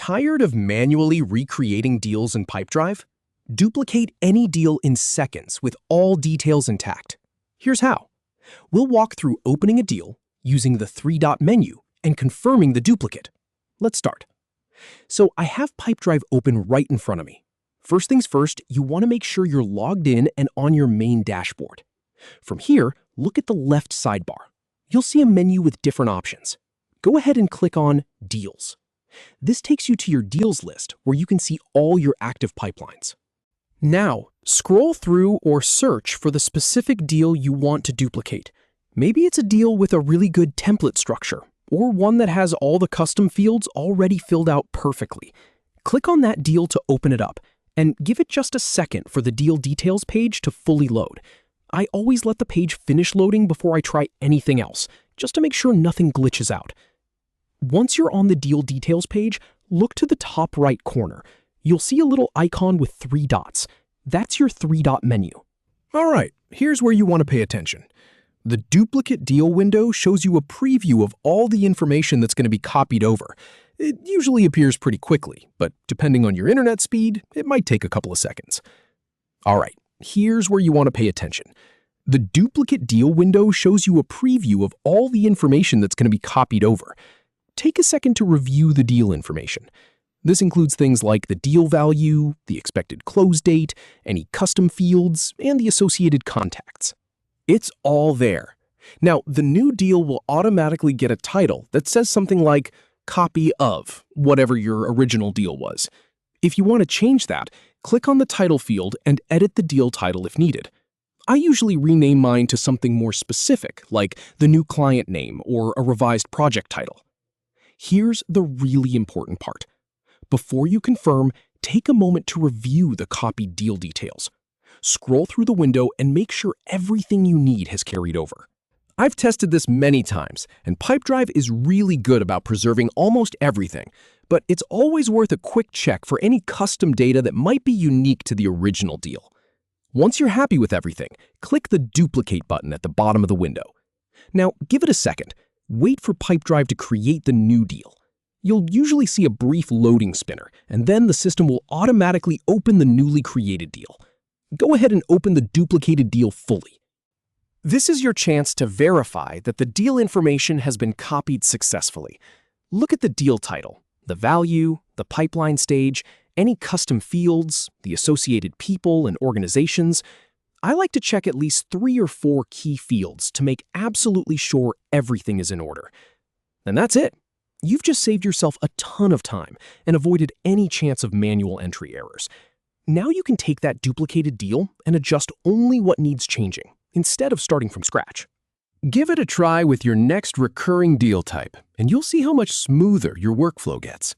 Tired of manually recreating deals in Pipedrive? Duplicate any deal in seconds with all details intact. Here's how. We'll walk through opening a deal using the three-dot menu and confirming the duplicate. Let's start. So I have Pipedrive open right in front of me. First things first, you want to make sure you're logged in and on your main dashboard. From here, look at the left sidebar. You'll see a menu with different options. Go ahead and click on Deals. This takes you to your deals list where you can see all your active pipelines. Now, scroll through or search for the specific deal you want to duplicate. Maybe it's a deal with a really good template structure, or one that has all the custom fields already filled out perfectly. Click on that deal to open it up, and give it just a second for the deal details page to fully load. I always let the page finish loading before I try anything else, just to make sure nothing glitches out. Once you're on the deal details page, look to the top right corner. You'll see a little icon with 3 dots. That's your 3-dot menu. All right, here's where you want to pay attention. The duplicate deal window shows you a preview of all the information that's going to be copied over. It usually appears pretty quickly, but depending on your internet speed, it might take a couple of seconds. All right, here's where you want to pay attention. The duplicate deal window shows you a preview of all the information that's going to be copied over. Take a second to review the deal information. This includes things like the deal value, the expected close date, any custom fields, and the associated contacts. It's all there. Now, the new deal will automatically get a title that says something like copy of whatever your original deal was. If you want to change that, click on the title field and edit the deal title if needed. I usually rename mine to something more specific, like the new client name or a revised project title. Here's the really important part. Before you confirm, take a moment to review the copied deal details. Scroll through the window and make sure everything you need has carried over. I've tested this many times, and Pipedrive is really good about preserving almost everything, but it's always worth a quick check for any custom data that might be unique to the original deal. Once you're happy with everything, click the Duplicate button at the bottom of the window. Now, give it a second. Wait for Pipedrive to create the new deal. You'll usually see a brief loading spinner, and then the system will automatically open the newly created deal. Go ahead and open the duplicated deal fully. This is your chance to verify that the deal information has been copied successfully. Look at the deal title, the value, the pipeline stage, any custom fields, the associated people and organizations. I like to check at least 3 or 4 key fields to make absolutely sure everything is in order. And that's it. You've just saved yourself a ton of time and avoided any chance of manual entry errors. Now you can take that duplicated deal and adjust only what needs changing, instead of starting from scratch. Give it a try with your next recurring deal type, and you'll see how much smoother your workflow gets.